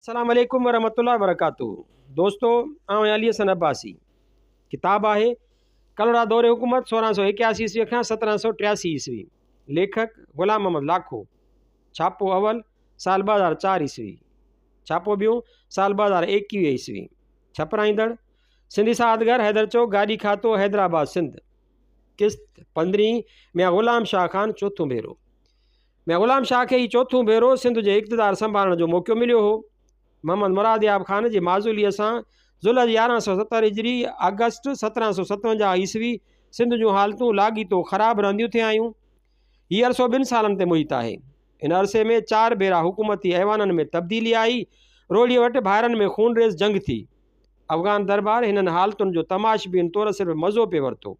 अस्सलाम वालेकुम वरहमतुल्लाहि वबरकातुहू। दोस्तों, आउं अली हसन अब्बासी। किताब आहे कलोड़ा दौरे हुकूमत 1681 ईस्वी खां 1783 ईस्वी। लेखक ग़ुलाम मोहम्मद लाखो। छापो अवल साल 2004 ईस्वी। छापो ॿियो साल 2021 ईस्वी। छपराईंदड़ सिंधी सादगर हैदर चौक गाड़ी खातो हैदराबाद सिंध। किस्त 15 मियां ग़ुलाम शाह ख़ान चौथों भेरो। मियां ग़ुलाम शाह खे ही चौथों भेरो सिंध जो इक़्तिदार संभालण जो मौक़ो मिलियो हो। मोहम्मद मुराद याब ख़ान जी माज़ूलीअ सां ज़ुल्हज 1170 हिजरी अगस्त 1757 ईस्वी सिंध जूं हालतूं लाॻीतो ख़राब रहंदियूं थियूं आहियूं। हीअ अरसो 2 सालनि ते मुहित आहे। इन अरसे में 4 भेरा हुकूमती ऐवाननि में तब्दीली आई। रोड़ीअ वटि भाइरनि में खूनरेज़ जंग थी। अफ़गान दरबार हिननि हालतुनि जो तमाशबीन तौरु सिर्फ़ु मज़ो पे वरितो।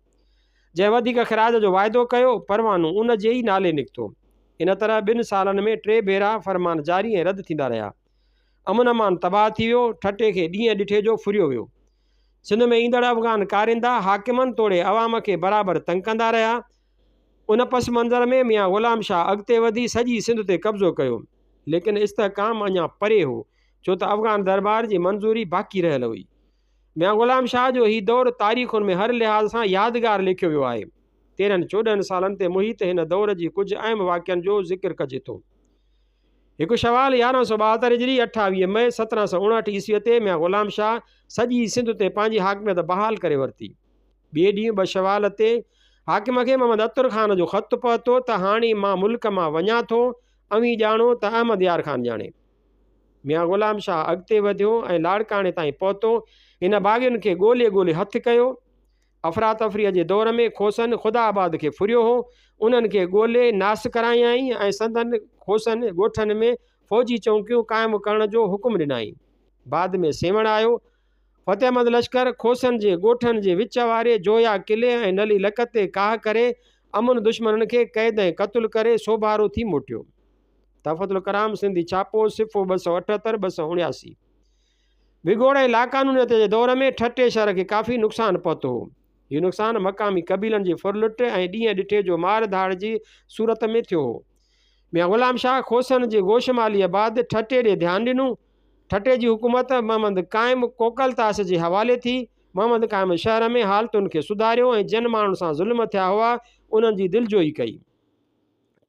जंहिं वधीक ख़राज जो वाइदो कयो परवानो उन जे ई नाले निकितो। इन तरह 2 सालनि में 3 भेरा फ़रमान जारी ऐं रद्द थींदा रहिया। अमन अमान तबाह थी वियो। ठटे खे ॾींहं ॾिठे जो फुरियो वियो। सिंध में ईंदड़ अफ़गान कारिंदा हाकिमनि तोड़े अवाम खे बराबरि तंग कंदा रहिया। उन पस मंज़र में मियां ग़ुलाम शाह अॻिते वधी सॼी सिंध ते कब्ज़ो कयो। लेकिन इस्तेहकाम अञा परे हो, छो त अफ़गान दरबार जी मंज़ूरी बाक़ी रहियल हुई। मियां ग़ुलाम शाह जो हीउ दौरु तारीख़ुनि में हर लिहाज़ सां यादगार लिखियो वियो आहे। 13-14 सालनि ते मुहित हिन दौर जी कुझु अहम वाक़िअनि जो ज़िक्र कजे थो। 1 शवाल 1172 हिजरी 28 मई 1759 ईस्वीअ ते मियां ग़ुलाम शाह सॼी सिंध ते पंहिंजी हाकिमियत बहाल करे वरिती। ॿिए ॾींहुं 2 शवाल ते हाकिम खे मोहम्मद अतुर ख़ान जो ख़त पहुतो त हाणे मां मुल्क मां वञा थो, अवी ॼाणो त अहमद यार ख़ान ॼाणे। मियां ग़ुलाम शाह अॻिते वधियो ऐं लाड़काणे ताईं पहुतो। हिन बाग़ियुनि खे ॻोल्हे ॻोल्हे हथु कयो। अफ़रा तफ़रीअ जे दौर में खोसन ख़ुदाबाद खे फुरियो हो। उन्हनि खे ॻोल्हे नास करायाई ऐं संदन खोसन ॻोठनि में फ़ौजी चौकियूं क़ाइमु करण जो हुकुम ॾिनाई। बाद में सेवण आयो। फ़तेहमंद लश्कर खोसन जे ॻोठनि जे विच वारे जोया किले ऐं नली लक ते काह करे अमुन दुश्मननि खे क़ैद ऐं क़तलु करे सोभारो थी मोटियो। तफ़तुल कराम सिंधी छापो सिफ़ो 278 279। विगोड़ ऐं लाक़ानूनियत जे दौर में ठटे शहर खे काफ़ी नुक़सानु पहुतो हो। हीउ नुक़सानु मक़ामी क़बीलनि जी फुरलुट ऐं ॾींहं ॾिठे जो मार धाड़ जी सूरत में थियो हो। मियां ग़ुलाम शाह खोसन जी गोशमालीअ बाद ठटे ॾे ध्यानु ॾिनो। ठटे जी हुकूमत मोहम्मद क़ाइम कोकलतास जे हवाले थी। मोहम्मद क़ाइम शहर में हालतुनि खे सुधारियो ऐं जिन माण्हुनि सां ज़ुल्म थिया हुआ उन्हनि जी दिलजोई कई।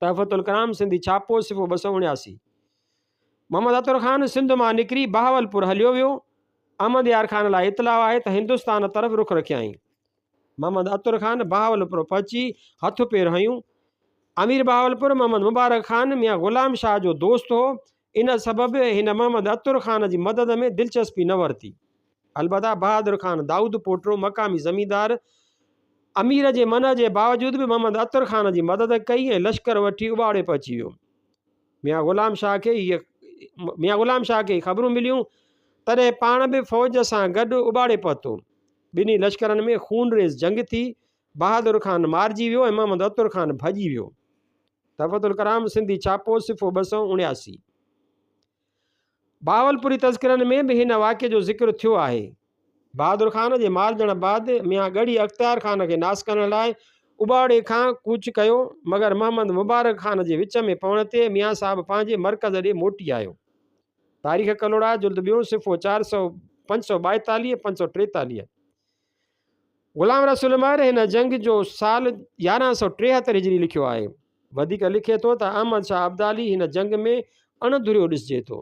तहफ़तुल कराम सिंधी छापो सिफ़ो 279। मोहम्मद अतुर ख़ान सिंध मां निकिरी बहावलपुर हलियो वियो। अहमद यार ख़ान लाइ इतलाउ आहे त हिंदुस्तान तरफ़ रुख रखियाई। मोहम्मद अतुर ख़ान बहावलपुर पहुची हथ पेर हयूं। अमीर बहावलपुर मोहम्मद मुबारक ख़ान मियां ग़ुलाम शाह जो दोस्त हो। इन सबबि हिन मोहम्मद अतुर ख़ान जी मदद में दिलचस्पी न वरिती। अलबत्ता बहादुर ख़ान दाऊद पोटरो मक़ामी ज़मींदार अमीर जे मन जे बावजूद बि मोहम्मद अतुर ख़ान जी मदद कई ऐं लश्कर वठी उॿाड़े पहुची वियो। मियां ग़ुलाम शाह खे ख़बरूं मिलियूं, तॾहिं पाण बि फ़ौज सां गॾु उॿाड़े पहुतो। ॿिन्ही लश्करनि में खूनरेज़ जंग थी। बहादुर ख़ान मारिजी वियो ऐं मोहम्मद अतुर ख़ान भॼी वियो। तफ़तुल कराम सिंधी छापो सिफ़ो 279। बहावलपुरी तज़किरनि में बि हिन वाक़े जो ज़िक्र थियो आहे। बहादुर ख़ान जे मारिजण बाद मियां ॻढ़ी अख़्तियार ख़ान खे नास करण लाइ उॿाड़े खां कूच कयो, मगर मोहम्मद मुबारक ख़ान जे विच में पवण ते मियां साहब पंहिंजे मरकज़ ॾे मोटी आयो। तारीख़ कलोड़ा जुल्द ॿियो सिफ़ो 542 543। ग़ुलाम रसूल महर हिन जंग जो साल 1173 हिजरी लिखियो आहे। वधीक लिखे थो त अहमद शाह अब्दाली हिन जंग में अणधुरियो ॾिसिजे थो।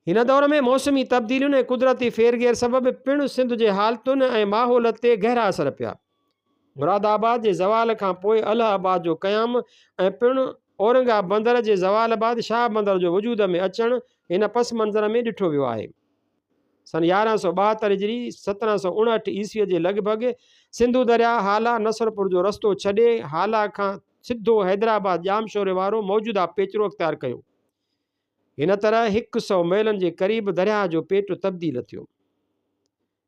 हिन दौर में मौसमी तब्दीलियुनि ऐं कुदरती फेरगेर सबबि पिणु सिंध जे हालतुनि ऐं माहौल ते गहरा असर पिया। मुरादाबाद जे ज़वाल खां पोइ अलाहाबाद जो क़याम ऐं पिणु औरंगा बंदर जे ज़वाल बाद शाह बंदर जो वजूद में अचणु हिन पस मंज़र में ॾिठो वियो आहे। सन 1172 हिजरी 1759 ईस्वीअ जे लॻभॻि सिंधु दरिया हाला नसरपुर जो रस्तो छॾे हाला खां सिधो हैदराबाद जामशोरे वारो मौजूदा पेचरो अख़्तियार कयो। हिन तरह 100 मैलनि जे क़रीब दरिया जो पेट तब्दील थियो।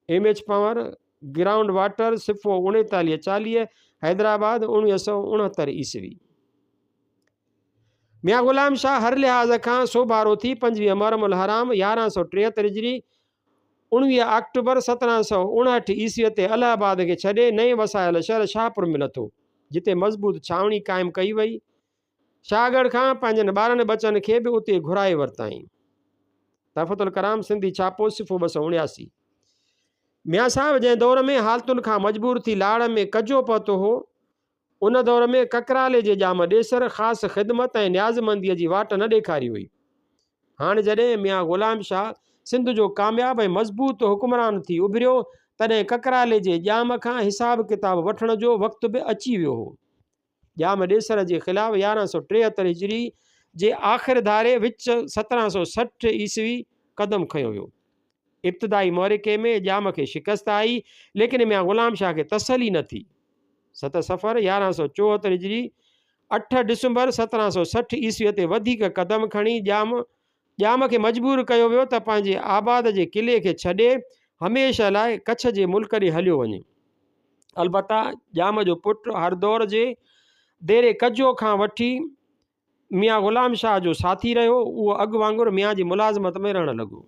MH पावर ग्राउंड वाटर सिफ़ो 3940 हैदराबाद 1969 ईस्वी। मियां ग़ुलाम शाह हर लिहाज़ खां सोभारो थी 25 मुहर्रमुल हराम 1173 हिजरी 19 अक्टूबर 1759 ईस्वीअ ते अलाहाबाद खे छॾे नएं वसायल शहर शाहपुर में लथो, जिते मज़बूत छावनी क़ाइमु कई वई। शाहगढ़ खां पंहिंजनि ॿारनि बचनि खे बि उते घुराए वरिताईं। तहफ़तुल कलाम सिंधी छापो सिफ़ो 279। मियां साहिब जंहिं दौर में हालतुनि खां मजबूर थी लाड़ में कजो पहुतो हो, उन दौर में ककराले जे ॼाम ॾेसर ख़ासि ख़िदमत ऐं न्याज़मंदीअ जी वाट न ॾेखारी हुई। हाणे जॾहिं मियां ग़ुलाम शाह सिंध जो कामयाब ऐं मज़बूत हुक्मरान थी उभिरियो, तॾहिं ककराले जे ॼाम खां हिसाब किताब वठण जो वक़्तु बि अची वियो हो। ॼाम ॾेसर जे ख़िलाफ़ु 1173 हिजरी जे आख़िर धारे विच 1760 ईस्वी क़दम खयो वियो। इब्तिदाई मौरिके में ॼाम खे शिकस्त आई, लेकिन मियां ग़ुलाम शाह खे तसली न थी। 7 सफ़र 1174 हिजरी 8 डिसंबर 1760 ईस्वीअ ते वधीक क़दम खणी ॼाम खे मजबूर कयो वियो त पंहिंजे आबाद जे किले खे छॾे हमेशह लाइ कच्छ जे मुल्क ॾे हलियो वञे। अलबत्ता ॼाम जो पुटु हरदौर जे देरे कजो खां वठी मियां ग़ुलाम शाह जो साथी रहियो। उहो अॻु वांगुरु मियां जी मुलाज़मत में रहणु लॻो।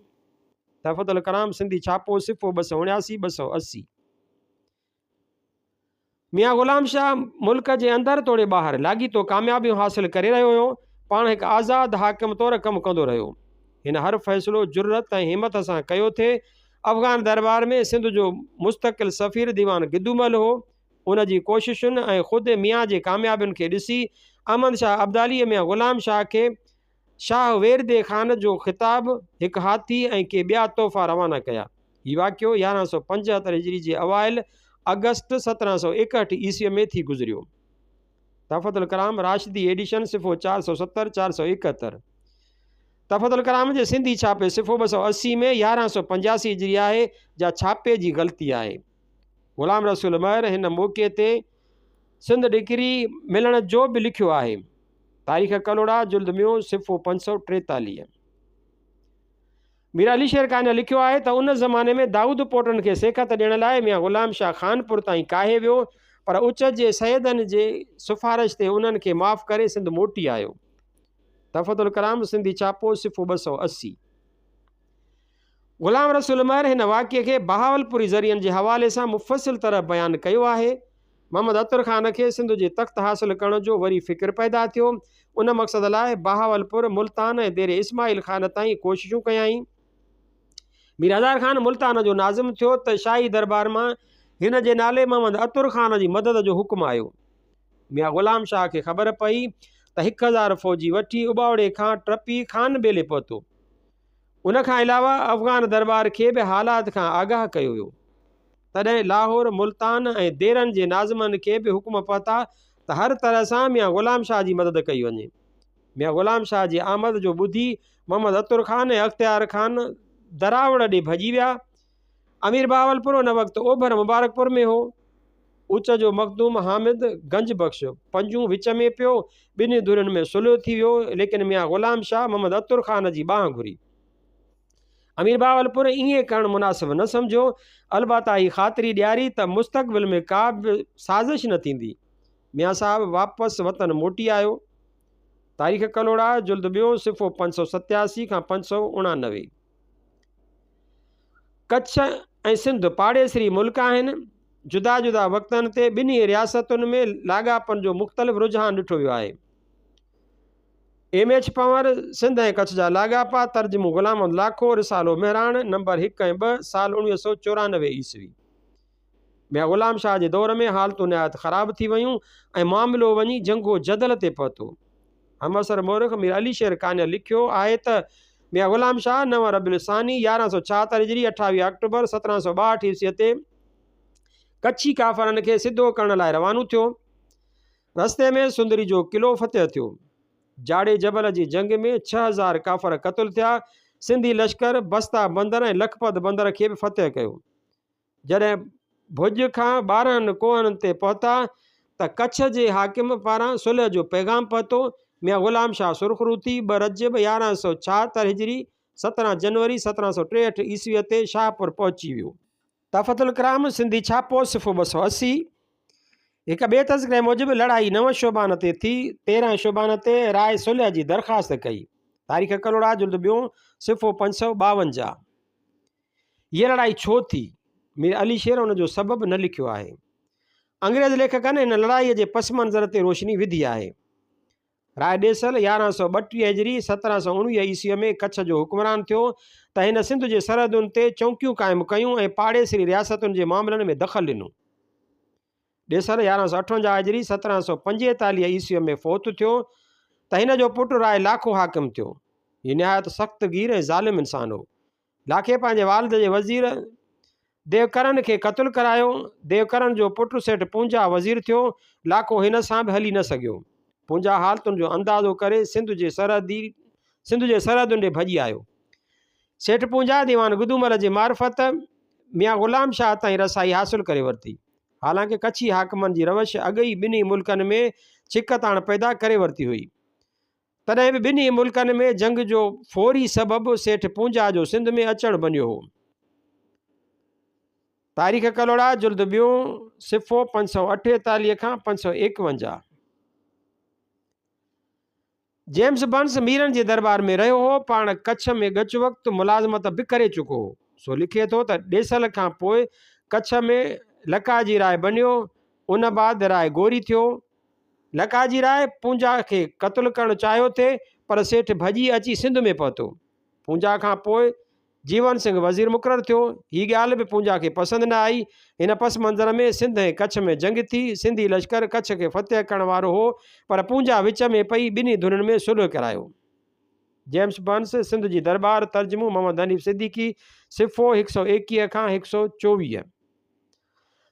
तहफ़तुल कलाम सिंधी छापो सिफ़ो 279 280। मियां ग़ुलाम शाह मुल्क जे अंदरि तोड़े ॿाहिरि लाॻीतो कामयाबियूं हासिल करे रहियो हुयो। पाण हिकु आज़ादु हाकिम तौरु कमु कंदो रहियो। हिन हर फ़ैसिलो जुर्रत ऐं हिमत सां कयो थिए। अफ़गान दरबार में सिंध जो मुस्तक़िल सफ़ीर दीवान गिदुमल हो। उन जी कोशिशुनि ऐं ख़ुदि मियां जे कामयाबियुनि खे ॾिसी अहमद शाह अब्दालीअ मियां ग़ुलाम शाह खे शाह वेरदे ख़ान जो ख़िताब, हिकु हाथी ऐं के ॿिया तोहफ़ा रवाना कया। हीउ वाक़ियो 1175 हिजरी जे अवाइल अगस्त 1761 ईस्वीअ में थी गुज़रियो। तहफ़तुल कलाम राशिदी एडिशन सिफ़ो 470 471। तहफ़तुल कलाम जे सिंधी छापे सिफ़ो 280 में 1185 हिजरी आहे जा छापे जी ग़लती आहे। ग़ुलाम रसूल महर हिन मौक़े ते सिंध डिग्री मिलण जो बि लिखियो आहे। तारीख़ कलोड़ा जुल्द मियो सिफ़ो 543। मीर अली शेर खान लिखियो आहे त उन ज़माने में दाऊद पोटनि खे सेखत ॾियण लाइ मियां ग़ुलाम शाह खानपुर ताईं काहे वियो, पर उच जे सैदनि जे सिफ़ारिश ते उन्हनि खे माफ़ करे सिंध मोटी आयो। तहफ़तुल कलाम सिंधी छापो सिफ़ो 280। ग़ुलाम रसूल महर हिन वाक़िए खे बहावलपुरी ज़रियनि जे हवाले सां मुफ़सिल तरह बयानु कयो आहे। मोहम्मद अतर ख़ान खे सिंध जे तख़्त हासिल करण जो वरी फ़िक्र पैदा थियो। उन मक़सद लाइ बहावलपुर, मुल्तान ऐं देरे इस्माइल ख़ान ताईं कोशिशूं कयाईं। मीर हज़ार ख़ान मुल्तान जो नाज़िम थियो त शाही दरबार मां हिन जे नाले मोहम्मद अतर ख़ान जी मदद जो हुकुम आयो। मियां ग़ुलाम शाह खे ख़बर पई त 1000 फ़ौजी वठी उॿावड़े खां टपी खान बेले पहुतो। उन खां अलावा अफ़गान दरबार खे बि हालात खां आगाह कयो वियो। तॾहिं लाहौर, मुल्तान ऐं देरनि जे नाज़िमनि खे बि हुकुम पहुता त हर तरह सां मियां ग़ुलाम शाह जी मदद कई वञे। मियां ग़ुलाम शाह जी आमद जो ॿुधी मोहम्मद अतर ख़ान ऐं अख़्तियार ख़ान दरावड़ ॾे भॼी विया। अमीर बहावलपुर उन वक़्तु ओभर मुबारकपुर में हो। उच जो मखदूम हामिद गंज बख़्श पंजूं विच में पियो। ॿिन्ही धुरियुनि में सुलह थी वियो, लेकिन मियां ग़ुलाम शाह मोहम्मद अतर ख़ान जी बांह घुरी। अमीर बहावलपुर ईअं करणु मुनासिब न सम्झो। अलबत्ता ही ख़ातिरी ॾियारी त मुस्तक़बिल में का बि साज़िश न थींदी। मियां साहब वापसि वतन मोटी आयो। तारीख़ कलोड़ा जुल्द ॿियो सिफ़ो 587 खां 589। कच्छ ऐं सिंध पाड़ेसरी मुल्क आहिनि। जुदा जुदा वक़्तनि ते ॿिन्ही रियासतुनि में लाॻापन जो मुख़्तलिफ़ रुझान ॾिठो वियो आहे। एम.एच. पंवर सिंध ऐं कच्छ जा लाॻापा, तर्जुमो ग़ुलाम अहमद लाखो, रिसालो महराण नंबर 1 ऐं 2 साल 1994 ईस्वी। मियां ग़ुलाम शाह जे दौर में हालतूं निहायत ख़राब थी वियूं ऐं मामिलो वञी जंगो जदल ते पहुतो। हमअसर मोरख़ मीर अली शेर खान लिखियो आहे त मियां ग़ुलाम शाह 9 रबीउल सानी 1176 हिजरी 28 अक्टूबर 1762 ईस्वीअ ते कच्छी काफ़रनि खे सिधो करण लाइ रवानो थियो। रस्ते में सुंदरी जो क़िलो फ़तह थियो। जाड़े जबल जी जंग में 6000 काफ़र क़तल थिया। सिंधी लश्कर बस्ता बंदर ऐं लखपत बंदर खे बि फ़तह कयो। जॾहिं भुज खां 12 कोहनि ते पहुता त कच्छ जे हाकिम पारां सुलह जो पैगाम पहुतो। मियां ग़ुलाम शाह सुरख़रू थी 2 रजब 1176 हिजरी 17 जनवरी 1763 ईस्वीअ ते शाहपुर पहुची वियो। तहफ़तुल कलाम सिंधी छापो सिफ़ो 280। हिकु ॿिए तज़किरे मूजिबि लड़ाई 9 शोबान ते थी। 13 शोबान ते राय सुलह जी दरख़्वास्त कई। तारीख़ कलोड़ा जुल्द ॿियो सिफ़ो 552। हीअ लड़ाई छो थी? मीर अली शेर उन जो सबबु न लिखियो आहे। अंग्रेज़ लेखकनि हिन लड़ाईअ जे पस मंज़र ते रोशनी विधी आहे। राय ॾेसल 1132 हिजरी 1719 ईस्वीअ में कच्छ जो हुक्मरान थियो त हिन सिंध जे सरहदुनि ते चौकियूं क़ाइमु कयूं ऐं पाड़ेसरी रियासतुनि जे मामलनि में दख़ल ॾिनो। ॾेसल 1158 हिजरी 1745 ईस्वीअ में फ़ौत थियो त हिन जो पुटु राय लाखो हाकिम थियो। हीउ निहायत सख़्त गीर ऐं ज़ालिम इंसान हो। लाखे पंहिंजे वालिद जे वज़ीर देवकरन खे क़तलु करायो। देवकरन जो पुटु सेठ पूंजा वज़ीर थियो। लाखो हिन सां बि हली न सघियो। पूंजा हालतुनि जो अंदाज़ो करे सिंध जे सरहदुनि ॾे भॼी आयो। सेठ पूंजा दीवान गुदूमल जी मार्फत मियाँ ग़ुलाम शाह ताईं रसाई हासिलु करे वरिती। हालांकि कच्छी हाकिमनि जी रवश अॻई ॿिन्ही मुल्कनि में छिकताण पैदा करे वरिती हुई। तॾहिं बि ॿिन्ही मुल्कनि में जंग जो फौरी सबबु सेठ पूंजा जो सिंध में अचणु बणियो हो। तारीख़ कलोड़ा जुल्द ॿियों सिफ़ो 548 खां 551। जेम्स बंस मीरन जे दरबार में रहियो हो। पाण कच्छ में गच वक़्तु मुलाज़मत बि करे चुको हो। सो लिखे थो त ॾेसल खां पोइ कच्छ में लकाजी राय बणियो। उन बाद राय गोरी थियो। लकाजी राय पूंजा खे क़तलु करणु चाहियो थे, पर सेठ भॼी अची सिंध में पहुतो। पूंजा खां पोइ जीवन सिंह वज़ीर मुक़ररु थियो। हीअ ॻाल्हि बि पूंजा खे पसंदि न आई। हिन पस मंज़र में सिंध ऐं कच्छ में जंग थी। सिंधी लश्कर कच्छ खे फ़तह करण वारो हो, पर पूंजा विच में पई ॿिन्ही धुरनि में सुलह करायो। जेम्स बंस सिंध जी दरबार तर्जुमो मोहम्मद हनीफ़ सिद्दीकी सिफ़ो 121 खां 124।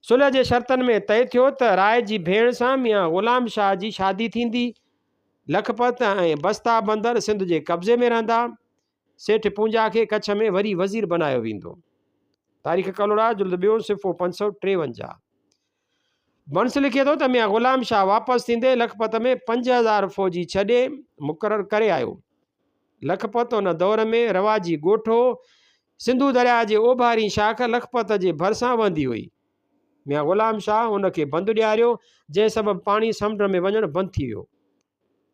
सुलह जे शर्तनि में तय थियो त राय जी भेण सां मियाँ ग़ुलाम शाह जी शादी थींदी। लखपत ऐं बस्ता बंदर सिंध जे कब्ज़े में रहंदा। सेठ पूंजा खे कच्छ में वरी वज़ीर बनायो वेंदो। तारीख़ कलोड़ा जुल्द ॿियों सिफ़ो 553। बंस लिखे थो त मियाँ ग़ुलाम शाह वापसि थींदे लखपत में 5000 फ़ौजी छॾे मुक़ररु करे आयो। लखपत उन दौर में रवाजी ॻोठ हो। सिंधू दरिया जे ओभारी शाख लखपत जे भरिसां वहंदी हुई। मियाँ ग़ुलाम शाह उन खे बंदि ॾियारियो, जंहिं सबबु पाणी समुंड में वञणु बंदि थी वियो।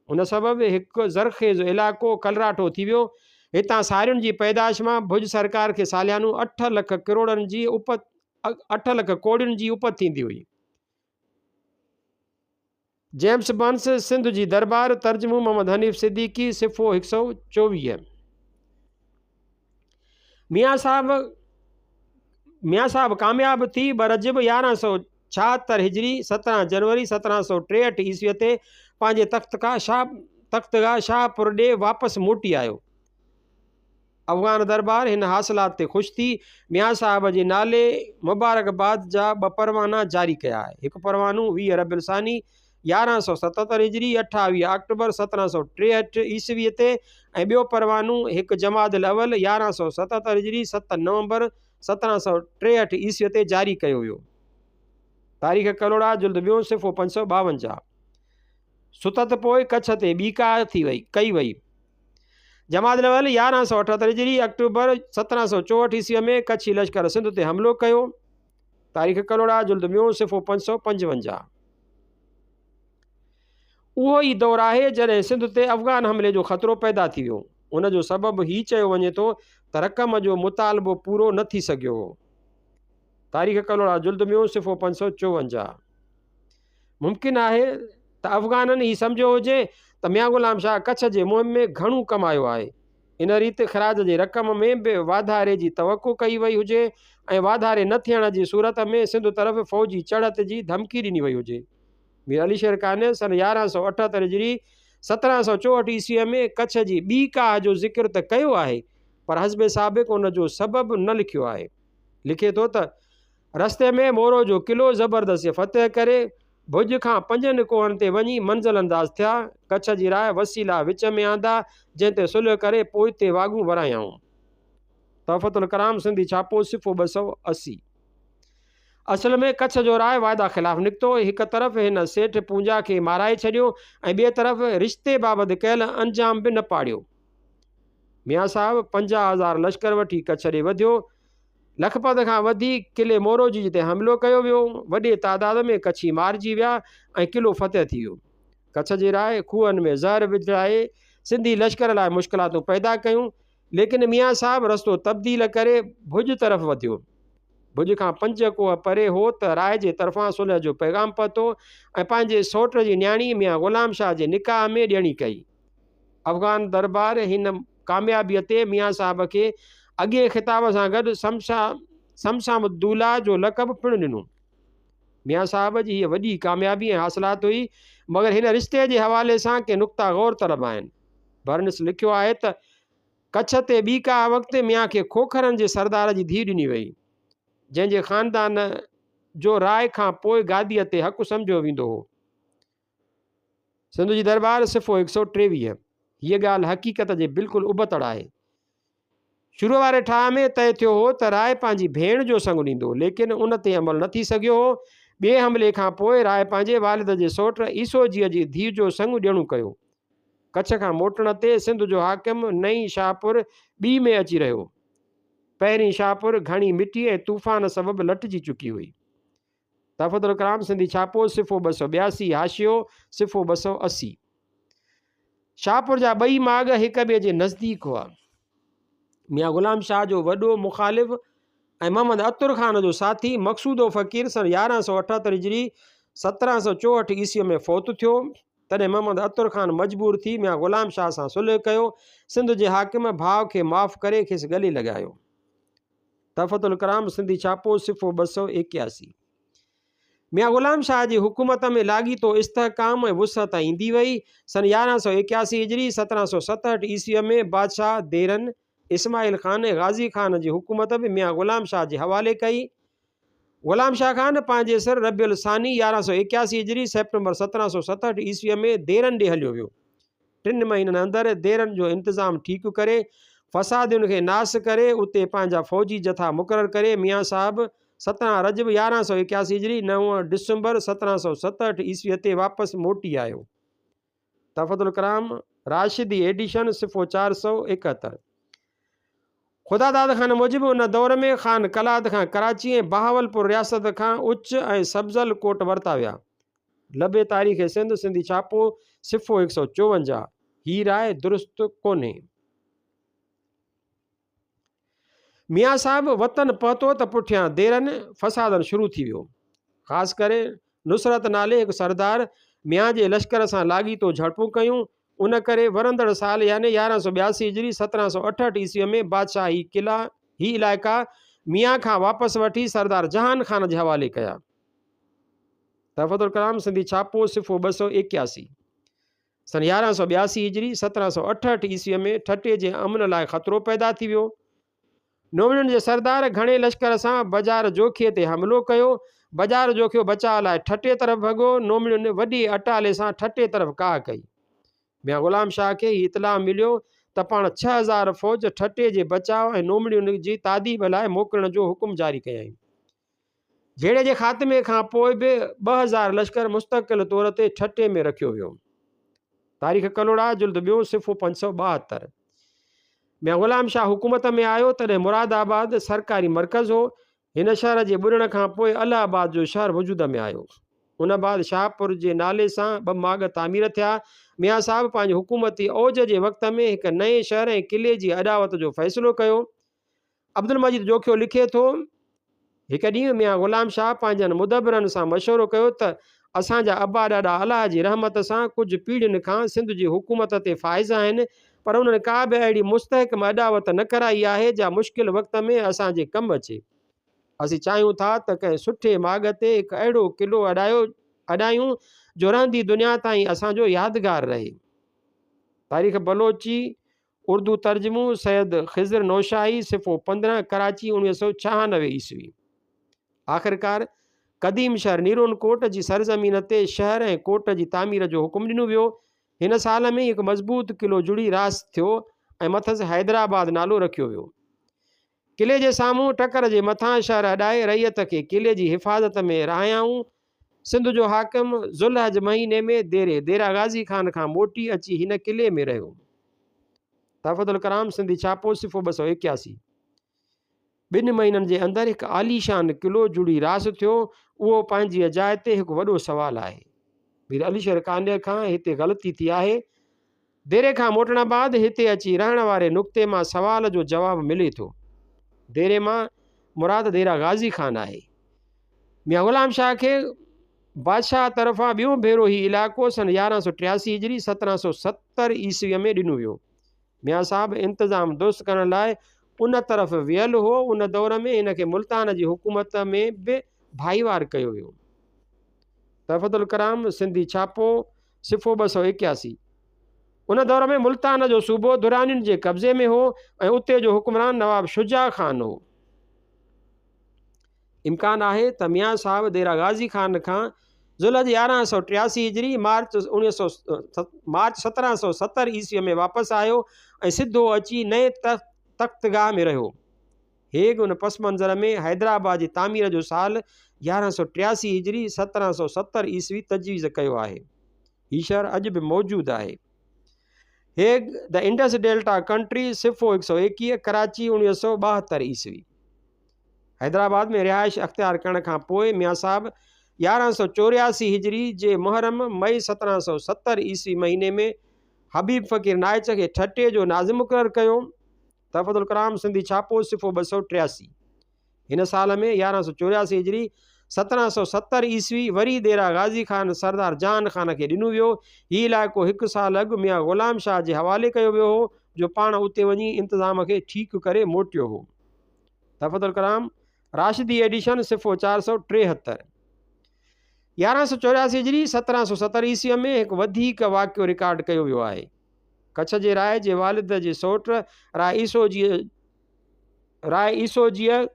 उन सबबु हिकु ज़रख़ेज़ इलाइक़ो कलराठो थी वियो। हितां सारियुनि जी पैदाश मां भुज सरकार खे सालियानो 8 लख करोड़नि जी 8 लख कोड़ियुनि जी उपत थींदी हुई। जेम्स बंस सिंध जी दरबार तर्जुमो मोहम्मद हनीफ़ सिद्दीकी सिफ़ो 124। मियाँ साहब कामयाब थी बरजब 1176 हिजरी 17 जनवरी 1763 ईस्वीअ ते पंहिंजे तख़्तगाह शाहपुर ॾे वापसि मोटी आयो। अफ़गान दरबार हिन हासिलात ते ख़ुशि थी मियाँ साहब जे नाले मुबारकबाद जा 2 परवाना जारी कया। हिकु परवानो 20 रबिउल सानी 1177 हिजरी 28 अक्टूबर 1763 ईस्वीअ ते ऐं ॿियो परवानो 1 जमादुल अवल 1177 हिजरी 7 नवंबर 1763 ईस्वीअ ते जारी कयो वियो। तारीख़ कलोड़ा जुल्द ॿियों सिफ़ो 552। सुतत पोइ कच्छ ते ॿीका कई वई। जमादुल अवल 1178 हिजरी अक्टूबर 1764 ईस्वीअ में कच्छी लश्कर सिंध ते हमिलो कयो। तारीख़ कलोड़ा जुल्द ॿियों सिफ़ो 555। उहो ई दौरु आहे जॾहिं सिंध ते अफ़गान हमले जो ख़तरो पैदा थी वियो। उन जो सबबु हीउ चयो वञे थो त रक़म जो मुतालबो पूरो न थी सघियो हो। तारीख़ कलोड़ा जुल्द ॿियों सिफ़ो 554। मुमकिन आहे त अफ़गाननि ही सम्झो हुजे त मियाँ ग़ुलाम शाह कच्छ जे मुहिम में घणो कमायो आहे। इन रीति ख़राज जी रक़म में बि वाधारे जी तवक़ो कई वई हुजे ऐं वाधारे न थियण जी सूरत में सिंध तरफ़ फ़ौजी चढ़त जी धमकी ॾिनी वई हुजे। मीर अली शेर ख़ान सन 1178 हिजरी 1764 ईस्वीअ में कच्छ जी ॿी काह जो ज़िक्र त कयो आहे, पर हज़्बे साबिक़ उन जो सबबु न लिखियो आहे। लिखे थो त रस्ते में मोरो जो क़िलो ज़बरदस्ती फ़तह करे भुज खां 5 कोहनि ते वञी मंज़िल अंदाज़ थिया। कच्छ जी राय वसीला विच में आंदा, जंहिं ते सुलह करे पोइ ते वाॻूं वरायाऊं। तहफ़तुल कलाम सिंधी छापो सिफ़ो 280। असल में कच्छ जो राय वाइदा ख़िलाफ़ निकितो। हिकु तरफ़ हिन सेठ पूंजा खे माराए छॾियो ऐं ॿिए तरफ़ रिश्ते बाबति कयल अंजाम बि न पाड़ियो। मियाँ साहब 50,000 लश्कर वठी कच्छ ॾे वधियो। लखपत खां वधीक क़िले मोरोजी ते हमिलो कयो वियो। वॾे तादाद में कच्छी मारिजी विया ऐं क़िलो फ़तह थी वियो। कच्छ जी राय खूहनि में ज़हर विझाए सिंधी लश्कर लाइ मुश्किलातूं पैदा कयूं, लेकिन मियाँ साहब रस्तो तब्दील करे भुज तरफ़ वधियो। भुज खां 5 कोह परे हो त राय जे तरफ़ां सुलह जो पैगाम पहुतो ऐं पंहिंजे सौट जी न्याणी मियां ग़ुलाम शाह जे निकाह में ॾियणी कई। अफ़गान दरबार हिन कामयाबीअ ते मियां साहिब खे अॻे ख़िताब सां गॾु शमशामुद्दौला जो लक़ब पिणु ॾिनो। मियां साहिब जी हीअ वॾी कामयाबी ऐं हासिलात हुई, मगर हिन रिश्ते जे हवाले सां के नुक़्ता गौर तलब आहिनि। बर्न्स लिखियो आहे त कच्छ ते ॿी का वक़्तु मियां खे खोखरनि जे सरदार जी धीउ ॾिनी वई, जंहिंजे ख़ानदान जो राय खां पोइ गादीअ ते हक़ु सम्झो वेंदो हो। सिंध जी दरबार सिफ़ो 123। हीअ ॻाल्हि हक़ीक़त जे बिल्कुलु उबतड़ आहे। शुरू वारे ठाह में तय थियो हो त राय पंहिंजी भेण जो संग ॾींदो, लेकिन उन ते अमल न थी सघियो हो। ॿिए हमले खां पोइ राय पंहिंजे वालिद जे सौट ईसोजीअ जी धीउ जो संग ॾियणो कयो। कच्छ खां मोटण ते सिंध जो हाकिम नई शाहपुर ॿी में अची रहियो। पहिरीं शाहपुर घणी मिटी ऐं तूफ़ान सबबि लटिजी चुकी हुई। तफ़दुल कलाम सिंधी छापो सिफ़ो 282, हाशियो सिफ़ो 280। शाहपुर जा ॿई माॻ हिक ॿिए जे नज़दीक हुआ। मियां ग़ुलाम शाह जो वॾो मुखालिफ़ ऐं मोहम्मद अतुर ख़ान जो साथी मक़सूदो फ़क़ीर सन 1178 हिजरी 1764 ईस्वीअ में फ़ौत थियो। तॾहिं मोहम्मद अतुर ख़ान मजबूर थी मियां ग़ुलाम शाह सां सुलह कयो। सिंध जे हाकिम भाउ खे माफ़ करे खेसि गले लॻायो। तफ़दुल कलाम सिंधी छापो सिफ़ो 281। मियां ग़ुलाम शाह जी हुकूमत में लाॻीतो इस्तेहकाम ऐं वुसअत ईंदी वई। सन 1181 हिजरी 1767 ईस्वीअ में बादशाह देरन इस्माइल ख़ान ऐं गाज़ी ख़ान जी हुकूमत बि मियां ग़ुलाम शाह जे हवाले कई। ग़ुलाम शाह ख़ान पंहिंजे सर रबियुल सानी 1181 हिजरी सेप्टेंबर 1767 ईस्वीअ में देरन ॾे हलियो वियो। 3 महीननि अंदरि देरन जो इंतज़ाम ठीकु करे फ़सादुनि खे नास करे उते पंहिंजा फ़ौजी जथा मुक़ररु करे मियां साहिब 17 रजब 1181 हिजरी 9 डिसंबर 1767 ईस्वीअ ते वापसि मोटी आयो। तफ़दुल कलाम राशिदी एडिशन सिफ़ो 471। ख़ुदादाद ख़ान मूजिबि उन दौर में ख़ान कलाद खां कराची ऐं बहावलपुर रियासत खां उच ऐं सब्ज़ल कोट वरिता विया। लबे तारीख़ सिंध सिंधी छापो सिफ़ो 154। ही राय दुरुस्त कोन्हे। मियां साहिब वतन पहुतो त पुठियां देरन फ़सादनि शुरू थी वियो। ख़ासि करे नुसरत नाले हिकु सरदार मियां जे लश्कर सां लाॻीतो झड़पूं कयूं। उन करे वरंदड़ साल यानी 1182 हिजरी 1768 ईस्वीअ में बादशाह ही इलाइक़ा मियां खां वापसि वठी सरदार जहान ख़ान जे हवाले कया। तफ़दुल कलाम सिंधी छापो सिफ़ो 281। सन 1182 हिजरी 1768 ईस्वीअ में ठटे जे अमन लाइ ख़तरो पैदा थी वियो। नोमड़ियुनि जे सरदार घणे लश्कर सां बाज़ार जोखीअ ते हमिलो कयो। बाज़ार जोखियो बचाव लाइ ठटे तरफ़ भॻो। नोमड़ियुनि वॾे अटाले सां ठटे तरफ़ काह कई। मियां ग़ुलाम शाह खे हीउ इतलाह मिलियो त पाण 6000 फ़ौज ठटे जे बचाव ऐं नोमड़ियुनि जी तादीब लाइ मोकिलण जो हुकुम जारी कयईं। झेड़े जे ख़ात्मे खां पोइ बि 2000 लश्कर मुस्तक़िल तौर ते ठटे में रखियो वियो। तारीख़ कलोड़ा जुल्द 2 सिफ़ो 572। मियां ग़ुलाम शाह हुकूमत में आयो तॾहिं मुरादाबाद सरकारी मर्कज़ हो। हिन शहर जे ॿुॾण खां पोइ अलाहाबाद जो शहर वजूद में आयो। उन बाद शाहपुर जे नाले सां 2 माॻ तामीर थिया। मियां साहिब पंहिंजी हुकूमती औज जे वक़्त में हिकु नए शहर ऐं किले जी अॾावत जो फ़ैसिलो कयो। अब्दुल मजीद जोखियो लिखे थो, हिकु ॾींहुं मियां ग़ुलाम शाह पंहिंजनि मुदबरनि सां मशवरो कयो त असांजा अबा ॾाॾा अलाह जी रहमत सां कुझु पीढ़ियुनि खां सिंध जी हुकूमत ते फ़ाइज़ आहिनि, पर उन्हनि का बि अहिड़ी मुस्तहकम अॾावत न कराई आहे जा मुश्किल वक़्त में असांजे कमु अचे। असीं चाहियूं था त कंहिं सुठे माॻ ते हिकु अहिड़ो क़िलो अॾायूं जो रहंदी दुनिया ताईं असांजो यादगार रहे। तारीख़ बलोची उर्दू तर्जुमो सैयद ख़िज़र नौशाही सिफ़ो 15 कराची 1996 ईस्वी। आख़िरकार क़दीम शहर नीरोन कोट जी सरज़मीन ते शहर ऐं कोट जी तामीर जो हुकुम ॾिनो वियो। हिन साल में हिकु मज़बूत क़िलो जुड़ी रास थियो ऐं मथस हैदराबाद नालो रखियो वियो। किले जे साम्हूं टकर जे मथां शहर अॾाए रैयत खे किले जी हिफ़ाज़त में रहायाऊं। सिंध जो हाकिम ज़ुल्हज महीने में देरा गाज़ी ख़ान खां मोटी अची हिन किले में रहियो। तफ़दुल कलाम सिंधी छापो सिफ़ो 281। 2 महीननि जे अंदरि हिकु आलीशान क़िलो जुड़ी रास थियो। उहो पंहिंजी जाइ ते हिकु वॾो सुवालु आहे। मीर अलीशर कान्य खां हिते ग़लती थी आहे। देरे खां मोटण बाद हिते अची रहण वारे नुक़्ते मां सवाल जो जवाबु मिले थो। देरे मां मुराद देरा गाज़ी ख़ान आहे। मियां ग़ुलाम शाह खे बादशाह तरफ़ां ॿियों भेरो ही इलाइक़ो सन 1183 हिजरी 1770 ईस्वीअ में ॾिनो वियो। मियां साहब इंतज़ाम दुरुस्त करण लाइ उन तरफ़ वियल हो। उन दौर में हिन खे मुल्तान जी हुकूमत में बि भाईवार कयो वियो। तफ़तुल कलाम सिंधी छापो सिफ़ो 281। उन दौर में मुल्तान जो सूबो दुरानियुनि जे कब्ज़े में हो ऐं उते जो हुक्मरान नवाब शुजा ख़ान हो। इम्कान आहे त मियां साहब देरा गाज़ी ख़ान खां ज़ुल्हज 1183 हिजरी मार्च 1770 ईस्वीअ में वापसि आयो ऐं सिधो अची नए तख़्तगाह में रहियो। हेग उन पस मंज़र में हैदराबाद जी तामीर जो साल 1183 हिजरी 1770 ईस्वी तजवीज़ कयो आहे। हीउ शहर अॼु बि मौजूदु आहे। Haig the Indus delta country सिफ़ो 121 कराची 1972 ईस्वी। हैदराबाद में रिहाइश अख्तियार करण खां पोइ मियां साहब 1184 हिजरी जे मुहर्रम मई 1770 ईस्वी महीने में हबीब फ़कीर नाइच खे ठटे जो नाज़िम मुक़ररु कयो। तफ़तुल कलाम सिंधी छापो सिफ़ो 283। हिन साल में 1184 हिजरी 1770 ईस्वी वरी देरा गाज़ी ख़ान सरदार जान ख़ान खे ॾिनो वियो। हीउ इलाइक़ो 1 साल अॻु मियां ग़ुलाम शाह जे हवाले कयो वियो हो, जो पाण उते वञी इंतज़ाम खे ठीकु करे मोटियो हो। तफ़तुल कलाम राशिदी एडिशन सिफ़ो 473। 1184 हिजरी 1770 ईस्वीअ में हिकु वधीक वाक़ियो रिकॉर्ड कयो वियो आहे। कच्छ जे राय जे वालिद जे सौट राय ईसोजीअ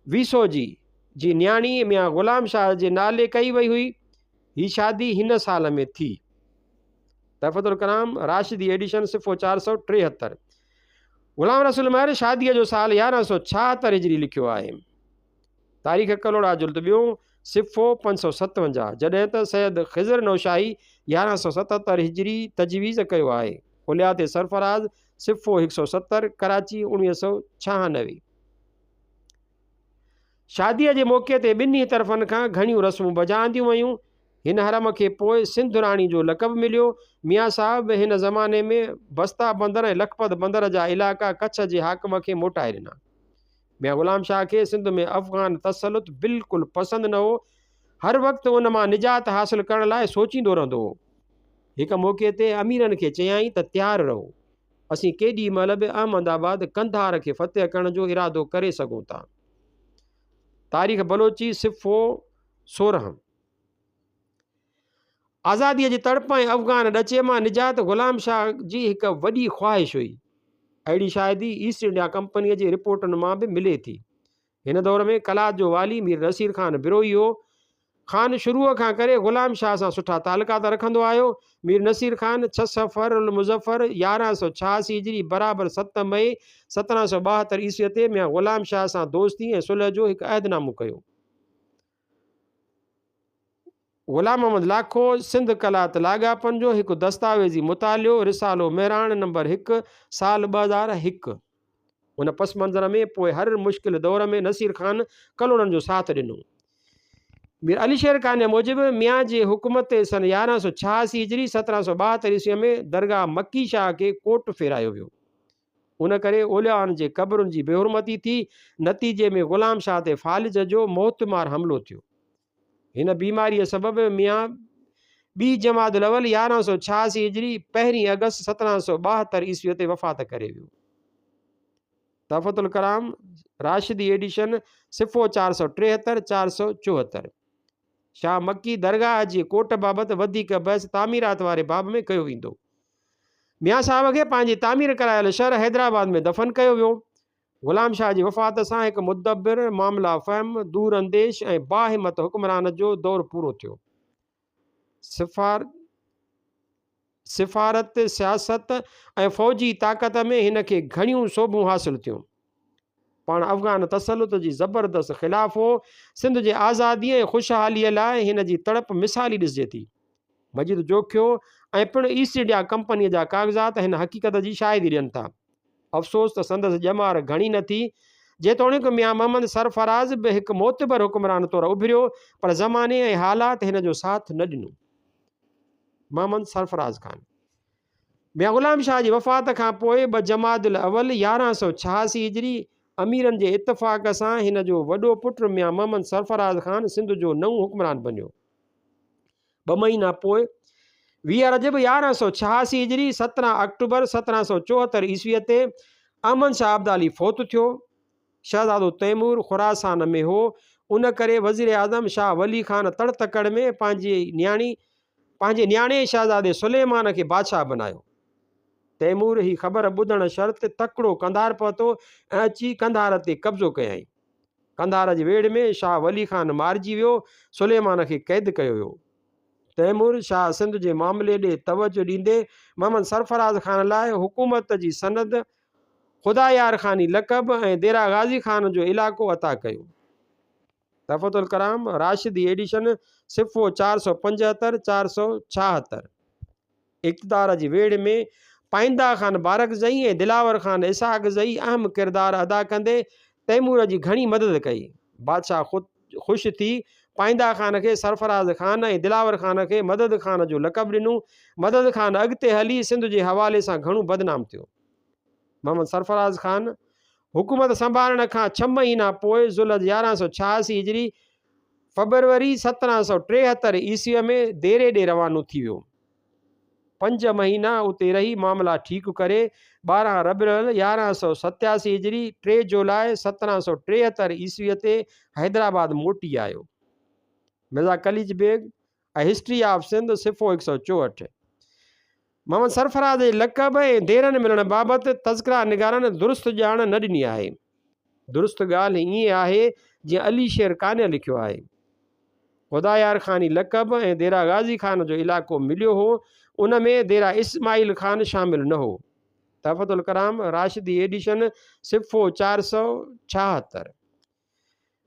वीसोजी जी न्याणी मियां ग़ुलाम शाह जे नाले कई वई हुई। हीअ शादी हिन साल में थी। तफ़तुल कलाम राशिदी एडिशन सिफ़ो 473। ग़ुलाम रसूल महर शादीअ जो साल 1176 हिजरी लिखियो आहे। तारीख़ कलोड़ा जुल्द ॿियों सिफ़ो 557, जॾहिं त सैयद ख़िज़र नौशाही 1177 हिजरी तजवीज़ कयो आहे। कुलियात सरफराज़ सिफ़ो 170 कराची 1996। शादीअ जे मौक़े ते ॿिन्ही तरफ़नि खां घणियूं रस्मूं बजांदियूं वयूं। हिन हरम खे पोइ सिंध राणी जो लक़ब मिलियो। मियां साहब हिन ज़माने में बस्ता बंदर ऐं लखपत बंदर जा इलाइक़ा कच्छ जे हाकिम खे मोटाए ॾिना। मियां ग़ुलाम शाह खे सिंध में अफ़गान तसलुत बिल्कुलु पसंदि न हो। हर वक़्तु उन मां निजात हासिलु करण लाइ सोचींदो रहंदो हो। हिकु मौक़े ते अमीरनि खे चयाईं त तयारु रहो, असीं केॾी महिल बि अहमदाबाद कंधार खे फ़तेह करण जो इरादो करे सघूं था। तारीख़ बलोची सिफ़ो 16। आज़ादीअ जी तड़प ऐं अफ़गान ॾचे मां निजात ग़ुलाम शाह जी हिकु वॾी ख़्वाहिश हुई। अहिड़ी शायदि ईस्ट इंडिया कंपनीअ जी रिपोर्टुनि मां बि मिले थी। हिन दौर में कलात जो वाली मीर नसीर ख़ान बिरोही हो। ख़ान शुरूअ खां करे ग़ुलाम शाह सां सुठा तालुकात रखंदो आयो। मीर नसीर ख़ान 6 सफ़र उल मुज़फ़र 1186 हिजरी बराबरि 7 मई 1772 ईस्वीअ ते मियां ग़ुलाम शाह सां दोस्ती ऐं सुलह जो हिकु अहदनामो कयो। ग़ुलाम मोहम्मद लाखो सिंध कलात लाॻापन जो हिकु दस्तावेज़ी मुतालियो रिसालो मेहरान नंबर 1 साल 2001। उन पस मंज़र में पोइ हर मुश्किल दौर में नसीर ख़ान कलोड़नि जो साथ ॾिनो। मीर अली शेर खान मूजिबि मियां जे हुकूमत ते सन 1186 हिजरी 1772 ईस्वीअ में दरगाह मक्की शाह खे कोट फेरायो वियो। उन करे ओलियाउनि जे क़बरुनि जी बेहुरमती थी। नतीजे में ग़ुलाम शाह ते फ़ालिज जो मौतमार हमिलो थियो। हिन बीमारीअ सबबि मियां 2 जमादुल अवल 1186 हिजरी 1 अगस्त 1772 ईस्वीअ ते वफ़ात करे वियो। तफ़तुल कलाम राशिदी एडिशन सिफ़ो 473 474। शाह मक्की दरगाह जी कोट बाबति वधीक बहस तामीरात वारे बाब में कयो वेंदो। मियां साहब खे पंहिंजी तामीर करायल शहर हैदराबाद में दफ़न कयो वियो। ग़ुलाम शाह जी वफ़ात सां हिकु मुदब्बिर, मामला फ़हम, दूर अंदेश ऐं बाहिमत हुक्मरान जो दौरु पूरो थियो। सिफ़ारत, सियासत ऐं फ़ौजी ताक़त में हिन खे घणियूं सोभूं हासिलु थियूं। पाण अफ़गान तसलुत जी ज़बरदस्त ख़िलाफ़ हो। सिंध जे आज़ादीअ ऐं ख़ुशहालीअ लाइ हिन जी तड़प मिसाली ॾिसिजे थी। मजीद जोखियो ऐं पिणु ईस्ट इंडिया कंपनीअ जा काग़ज़ात हिन हक़ीक़त जी शाहिदी ॾियनि था। अफ़सोस त संदसि ॼमार घणी न थी। जेतोणीकि मियां मोहम्मद सरफराज़ बि हिकु मोतबर हुक्मरान तौरु उभिरियो, पर ज़माने ऐं हालात हिन जो साथ न ॾिनो। मोहम्मद सरफराज़ ख़ान मियां ग़ुलाम शाह जी वफ़ात खां पोइ 2 जमादुल अवल 1186 हिजरी अमीरनि जे इतफ़ाक़ सां हिन जो वॾो पुटु मियां मोहम्मद सरफराज़ ख़ान सिंध जो नओं हुक्मरान बणियो। 2 महीना पोइ 20 रजब 1186 हिजरी 17 अक्टूबर 1774 ईस्वीअ ते अहमद शाह अब्दाली फ़ौत थियो। शहज़ादो तैमूर खुरासान में हो, उन करे वज़ीर आज़म शाह वली ख़ान तड़ तकड़ में पंहिंजे न्याणे शहज़ादे सुलेमान खे बादशाह बनायो। तैमूर ही ख़बर ॿुधण शर्त तकिड़ो कंधार पहुतो ऐं अची कंधार ते कब्ज़ो कयईं। कंधार जी वेड़ में शाह वली ख़ान मारिजी वियो, सुलेमान खे क़ैद कयो वियो। तैमूर शाह सिंध जे मामले ॾे तवजो ॾींदे मोहम्मद सरफराज़ ख़ान लाइ हुकूमत जी सनद, ख़ुदायार ख़ानी लक़ब ऐं देरा गाज़ी ख़ान जो इलाइक़ो अता कयो। तफ़तुल कराम राशिदी एडिशन सिफ़ो 475 476। इक़्तिदार जी वेड़ में पाइंदा ख़ान बारकज़ई ऐं दिलावर ख़ान इसहाक़ज़ई अहम किरदारु अदा कंदे तैमूर जी घणी मदद कई। बादशाह ख़ुशि थी पाइंदा ख़ान खे सरफराज़ ख़ान ऐं दिलावर ख़ान खे मदद ख़ान जो लक़ब ॾिनो। मदद ख़ान अॻिते हली सिंध जे हवाले सां घणो बदनाम थियो। मोहम्मद सरफराज़ ख़ान हुकूमत संभालण खां 6 महीना पोइ ज़ुल्हज 1186 हिजरी फरवरी 1773 ईस्वीअ में देरे ॾे रवानो थी वियो। 5 महीना उते रही मामला ठीकु करे 12 रबिउल 1187 हिजरी 3 जुलाई 1773 ईस्वीअ ते हैदराबाद मोटी आयो। Mirza Kalich Beg a history of Sindh सिफ़ो 164। मोहम्मद सरफराज़ जे लक़ब ऐं देरनि मिलण बाबति तज़किरा निगारनि दुरुस्त ॼाण न ॾिनी आहे। दुरुस्त ॻाल्हि ईअं आहे जीअं अली शेर कान्य लिखियो आहे। ख़ुदायार ख़ानी लक़ब ऐं देरा गाज़ी ख़ान जो इलाइक़ो मिलियो हो, उन में देरा इस्माइल ख़ान शामिल न हो। तफ़तुल कराम राशिदी एडिशन सिफ़ो 476।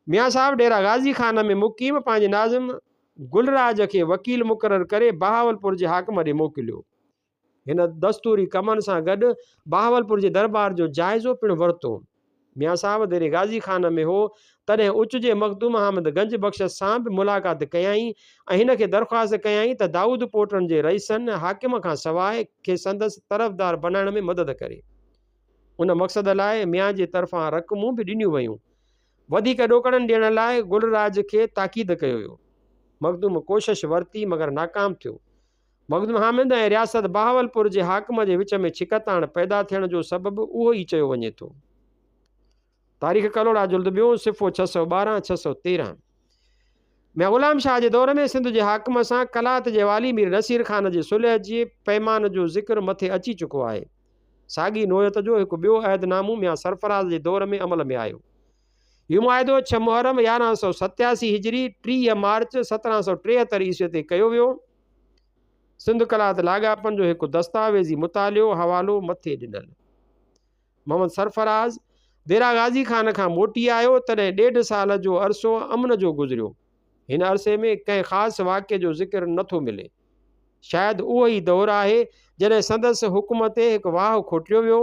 मियाँ साहब डेरा गाज़ी ख़ान में मुक़ीम पंहिंजे नाज़िम गुलराज खे वकील मुक़ररु करे बहावलपुर जे हाकिम ॾे मोकिलियो। हिन दस्तूरी कमनि सां गॾु बहावलपुर जे दरबार जो जाइज़ो पिणु वरितो। मियाँ साहब देरे गाज़ी ख़ान में हो तॾहिं उच जे मखदूम अहमद गंज बख़्श सां बि मुलाक़ात कयईं ऐं हिन खे दरख़्वास्त कयईं त दाऊद पोटनि जे रईसनि हाकिम खां सवाइ खे संदसि तरफ़दार बनाइण में मदद करे। उन मक़सद लाइ मियाँ जे तरफ़ां रक़मूं बि ॾिनियूं वयूं। वधीक ॾोकड़नि ॾियण लाइ गुलराज खे ताक़ीद कयो वियो। मखदूम कोशिश वरिती मगर नाकाम थियो। मखदूम हामिद ऐं रियासत बहावलपुर जे हाकिम जे विच में छिकताण पैदा थियण जो सबबु उहो ई चयो वञे थो। तारीख़ कलोड़ा जुल्द ॿियो सिफ़ो 612 613। मियां ग़ुलाम शाह जे दौर में सिंध जे हाकिम सां कलात जे वाली मीर नसीर ख़ान जे सुलह जे पैमान जो ज़िक्र मथे अची चुको आहे। साॻी नोयत जो हिकु ॿियो अहदनामो मियां सरफराज़ जे दौर में अमल में आयो। इहो मुआहिदो 6 मुहर्रम 1187 हिजरी 3 मार्च 1773 ईस्वी ते कयो वियो। सिंध कलात लाॻापन जो हिकु दस्तावेज़ी मुतालियो हवालो मथे ॾिनल। मोहम्मद सरफराज़ देरा गाज़ी ख़ान खां मोटी आयो तॾहिं 1.5 साल जो अरसो अमन जो गुज़रियो। हिन अरसे में कंहिं ख़ासि वाक़े जो ज़िक्र नथो मिले। शायदि उहो ई दौरु आहे जॾहिं संदसि हुकूमत ते हिकु वाह खोटियो वियो।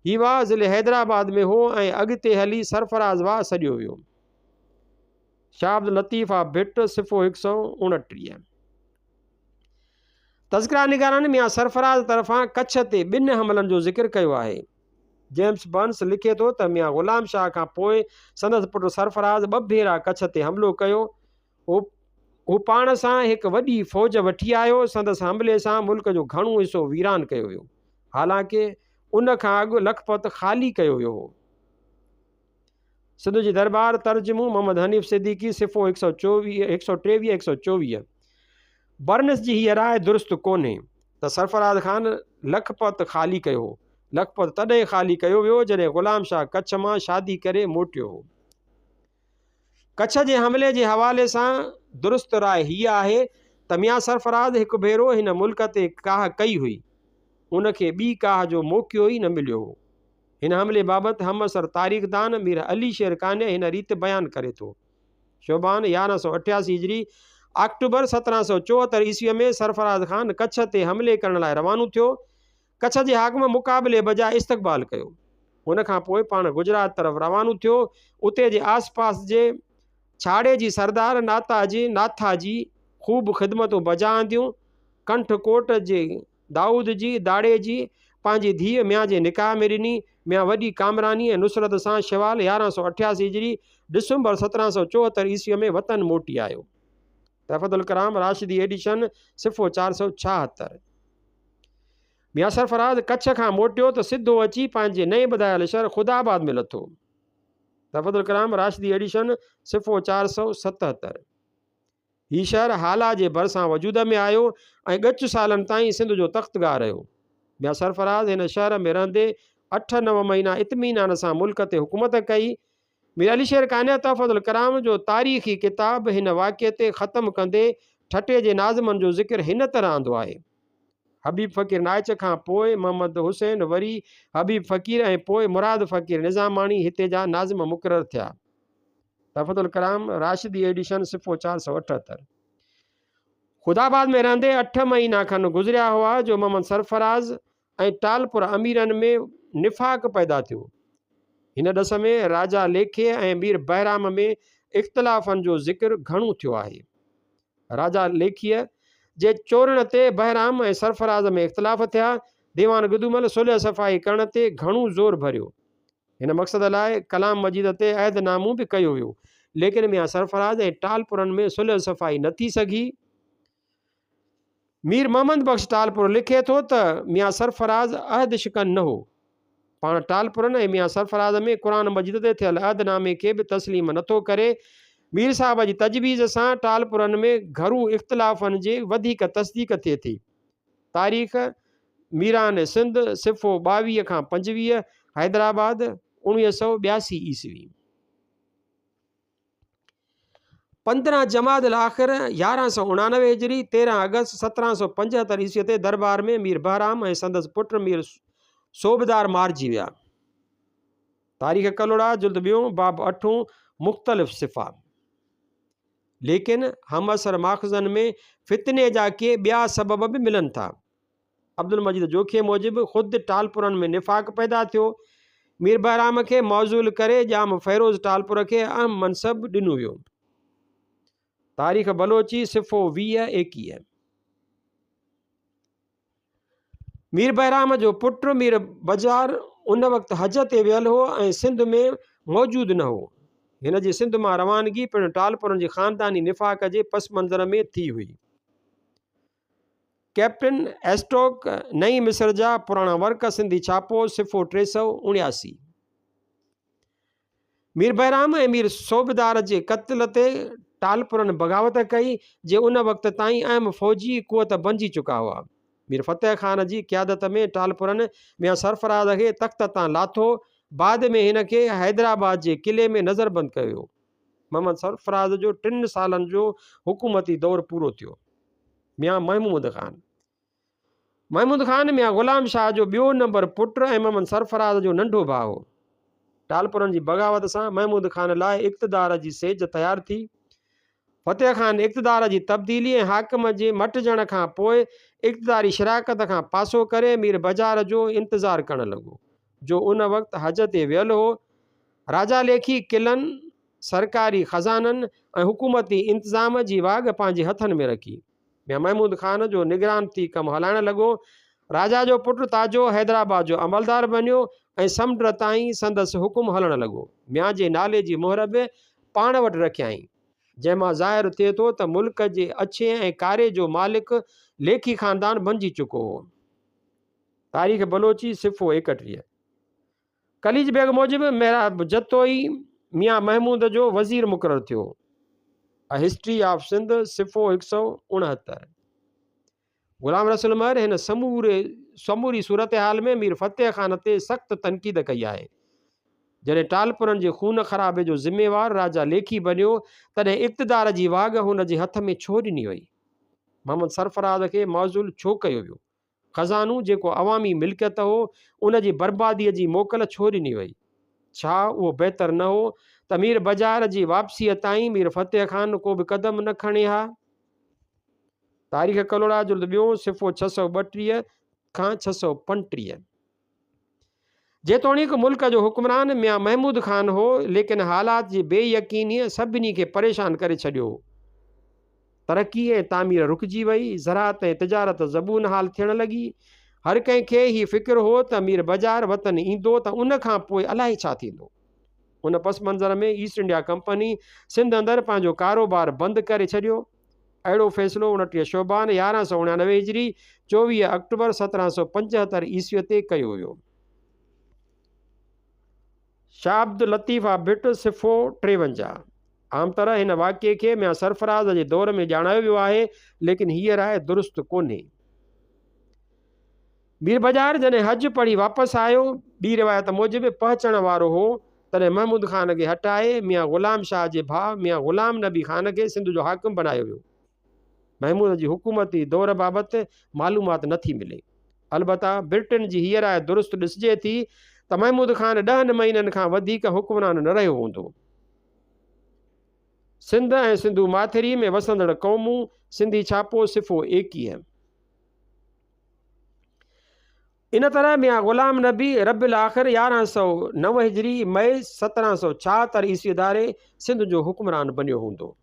हीउ वाह ज़िले हैदराबाद में हो ऐं अॻिते हली सरफराज़ वाह सॼियो वियो। शाह अब्दुल लतीफ़ ऑफ भिट सिफ़ो 129। तज़किरा निगारनि मियां सरफराज़ तरफ़ां कच्छ ते 2 हमलनि जो ज़िक्र कयो आहे। जेम्स बर्न्स लिखे थो त मियां ग़ुलाम शाह खां पोइ संदसि पुटु सरफराज़ 2 भेरा कच्छ ते हमिलो कयो। हू पाण सां हिकु वॾी फ़ौज वठी आयो। संदसि हमले सां मुल्क जो घणो हिसो वीरान कयो वियो, हालांकि उन खां अॻु लखपत ख़ाली कयो वियो हो। सिंध जी दरबार तर्जुमो मोहम्मद हनीफ़ सिद्दीकी सिफ़ो 123 124। बर्न्स जी हीअ राय दुरुस्त कोन्हे त सरफराज़ ख़ान लखपत ख़ाली कयो हो। लखपत तॾहिं ख़ाली कयो वियो जॾहिं ग़ुलाम शाह कच्छ मां शादी करे मोटियो हो। कच्छ जे हमले जे हवाले सां दुरुस्त राय हीअ आहे त मियां सरफराज़ हिकु भेरो हिन मुल्क ते काह कई हुई, उनखे ॿी काह जो मौक़ियो ई न मिलियो हो। हिन हमले बाबति हमअसर तारीख़दान मीर अली शेर कान्य हिन रीति बयानु करे थो। शोबान 1188 हिजरी अक्टूबर 1774 ईस्वीअ में सरफराज़ ख़ान कच्छ ते हमले करण लाइ रवानो थियो। कच्छ जे हाकिम मुक़ाबले बजाए इस्तक़बाल कयो। हुन खां पोइ पाण गुजरात तरफ़ रवानो थियो। उते जे आसपास जे छाड़े जी सरदार नाथाजी ख़ूब ख़िदमतूं बजाईंदियूं। कंठकोट जे दाऊद जी दाड़े जी पंहिंजी धीअ मियाँ जे निकाह में ॾिनी। में वॾी कामरानी ऐं नुसरत सां शवाल 1188 हिजरी डिसंबर 1774 ईस्वीअ में वतन मोटी आयो। तहफ़तुल कलाम राशिदी एडिशन सिफ़ो 476। मियां सरफराज़ कच्छ खां मोटियो त सिधो अची पंहिंजे नए ॿधायल शहर ख़ुदाबाद में लथो। तहफ़तुल कलाम राशिदी एडिशन सिफ़ो 477। हीउ शहर हाला जे भरिसां वजूद में आयो ऐं ॻच सालनि ताईं सिंध जो तख़्तगाह रहियो। मियां सरफराज़ हिन शहर में रहंदे 8-9 महीना इत्मीनान सां मुल्क ते हुकूमत कई। मीर अली शेर कान्या तहफ़तुल कलाम जो तारीख़ी किताब हिन वाक़िए ते ख़त्म कंदे ठटे जे नाज़मनि जो ज़िक्र हिन तरह आंदो आहे। हबीब फ़कीर नाइच खां पोइ मोहम्मद हुसैन, वरी हबीब फ़कीर ऐं पोइ मुराद फ़कीर निज़ामाणी हिते जा नाज़िम मुक़ररु थिया। तहफ़तुल कलाम राशिदी एडिशन सिफ़ो 478। ख़ुदाबाद में रहंदे 8 महीना खनि गुज़रिया हुआ जो मोहम्मद सरफराज़ ऐं टालपुर अमीरनि में निफ़ाक़ पैदा थियो। हिन ॾस में राजा लेखे ऐं मीर बहराम में इख़्तिलाफ़नि जो ज़िक्र घणो थियो आहे। राजा लेखीअ जे चोरण ते बहराम ऐं सरफराज़ में इख़्तिलाफ़ थिया। दीवान गुदूमल सुलह सफ़ाई करण ते घणो ज़ोर भरियो। हिन मक़सद लाइ कलाम मजीद ते अहदनामो बि कयो वियो, लेकिन मियां सरफराज़ ऐं टालपुरनि में सुलह सफ़ाई न थी सघी। मीर मोहम्मद बख्श टालपुर लिखे थो त मियां सरफराज़ अहद शिकन न हो। पाण टालपुरनि ऐं मियां सरफराज़ में क़ुरान मजीद ते थियल अहदनामे खे बि तस्लीम नथो करे। मीर साहब जी तजवीज़ सां टालपुरनि में घरू इख़्तिलाफ़नि जे वधीक तस्दीक थिए थी। तारीख़ मीरान सिंध सिफ़ो 22 खां 25 हैदराबाद 1982 ईस्वी। 15 जमादुल आख़िर 1199 हिजरी 13 अगस्त 1775 ईस्वी ते दरबार में मीर बहराम ऐं संदसि पुट मीर सोबदार मारिजी विया। तारीख़ कलोड़ा जुल्द 2 बाब 8 मुख़्तलिफ़ सिफ़ा। लेकिन हम असर माख़ज़नि में फितने जा के ॿिया सबब बि मिलनि था। अब्दुल मजीद जोखीअ मूजिबि ख़ुदि टालपुरनि में निफ़ाक़ पैदा थियो। मीर बहराम खे मौज़ूल करे जाम फ़ैरोज़ टालपुर खे अहम मनसब ॾिनो वियो। तारीख़ बलोची सिफ़ो 20-21। मीर बहराम जो पुटु मीर बजार उन वक़्तु हज ते वियल हो ऐं सिंध में मौजूदु न हो। हिन जी सिंध मां रवानगी पिणु टालपुरनि जी ख़ानदानी निफ़ाक़ जे पस मंज़र में थी हुई। कैप्टन एस्टोक नई मिस्र जा पुराणा वर्क सिंधी छापो सिफ़ो 379। मीर बहराम ऐं मीर सोबदार जे क़त्ल ते टालपुरनि बग़ावत कई जे उन वक़्त ताईं अहम फ़ौजी क़ुवत बणिजी चुका हुआ। मीर फ़तेह ख़ान जी क़यादत में टालपुरनि मियां सरफराज़ खे तख़्त तां लाथो। बाद में हिन खे हैदराबाद जे क़िले में नज़रबंद कयो वियो। मोहम्मद सरफराज़ जो 3 सालनि जो हुकूमती दौरु पूरो थियो। मियां महमूद ख़ान मियां ग़ुलाम शाह जो ॿियो नंबर पुटु ऐं मोहम्मद सरफराज़ जो नंढो भाउ हो। टालपुरनि जी बग़ावत सां महमूद ख़ान लाइ इक़्तिदार जी सेज तयारु थी। फ़तेह ख़ान इक़्तिदार जी तब्दीली ऐं हाकिम जे मटिजण खां पोइ इक़्तिदारी शराकत खां पासो करे मीर बजार जो इंतज़ारु करणु लॻो, जो उन वक़्तु हज ते वियल हो। राजा लेखी क़िलनि, सरकारी ख़ज़ाननि ऐं हुकूमती इंतिज़ाम जी वाॻ पंहिंजे हथनि में रखी। मियां महमूद ख़ान जो निगरान थी कमु हलाइणु लॻो। राजा जो पुटु ताजो हैदराबाद जो अमलदार बणियो ऐं समुंड ताईं संदसि हुकुम हलणु लॻो। मियां जे नाले जी मोहर बि पाण वटि रखियाईं, जंहिंमां ज़ाहिर थिए थो त मुल्क जे अछे ऐं कारे जो मालिक लेखी ख़ानदान बणिजी चुको हो। तारीख़ बलोची सिफ़ो 31। कलीज बेग मूजिबि मेहराब जतोई मियां महमूद जो वज़ीर मुक़ररु थियो। अ हिस्ट्री ऑफ सिंध सिफ़ो 169। ग़ुलाम रसूल महर हिन समूरी सूरत हाल में मीर फ़तेह ख़ान ते सख़्तु तनक़ीद कई आहे। जॾहिं टालपुरनि जे खून ख़राबे जो ज़िम्मेवार राजा लेखी बणियो, तॾहिं इक़्तिदार जी वाॻ हुन जे हथ में छो ॾिनी वई? मोहम्मद सरफराज़ खे मौज़ूल छो कयो वियो? ख़ज़ानो जेको अवामी मिल्कियत हो, उन जी बर्बादीअ जी मोकल छो ॾिनी वई? छा उहो बहितर न हो त मीर बजार जी वापसीअ ताईं मीर फ़तेह ख़ान को बि क़दम न खणे हा? तारीख़ कलोड़ा जुल्द 2 सिफ़ो 632 खां 635। जेतोणीकि मुल्क जो हुक्मरान मियां महमूद ख़ान हो, लेकिन हालात जी बेयकीनीअ सभिनी खे परेशान करे छॾियो। तरक़ी ऐं तामीर रुकिजी वई। ज़राअत ऐं तिजारत ज़बून हाल थियण लॻी। हर कंहिंखे ही फ़िक्र हो त मीर बाज़ार वतन ईंदो त उन खां पोइ अलाए छा थींदो। उन पस मंज़र में ईस्ट इंडिया कंपनी सिंध अंदरि पंहिंजो कारोबार बंदि करे छॾियो। अहिड़ो फ़ैसिलो 29 शोबान 1199 हिजरी 24 अक्टूबर 1775 ईस्वीअ ते कयो वियो। शाह अब्दुल लतीफ़ा भिट सिफ़ो 53। आम तरह हिन वाक़िए खे मियां सरफराज़ जे दौर में ॼाणायो वियो आहे, लेकिन हीअ राय दुरुस्त कोन्हे। मीर बाज़ार जॾहिं हज पढ़ी वापसि आयो, ॿी रिवायत मूजिबि पहुचण वारो हो, तॾहिं महमूद ख़ान खे हटाए मियां ग़ुलाम शाह जे भाउ मियां ग़ुलाम नबी ख़ान खे सिंध जो हाकिम बनायो वियो। महमूद जी हुकूमती दौर बाबति मालूमात नथी मिले। अलबत्ता ब्रिटेन जी हीअ राय दुरुस्त ॾिसिजे थी त महमूद ख़ान 10 महीननि खां वधीक हुक्मरान न रहियो हूंदो। सिंध ऐं सिंधु माथिरी में वसंदड़ क़ौमूं सिंधी छापो सिफ़ो 21। इन तरह मियां ग़ुलाम नबी रबिल आख़िर 1109 हिजरी मई 1776 ईस्वी धारे सिंध जो हुक्मरान बनियो हूंदो।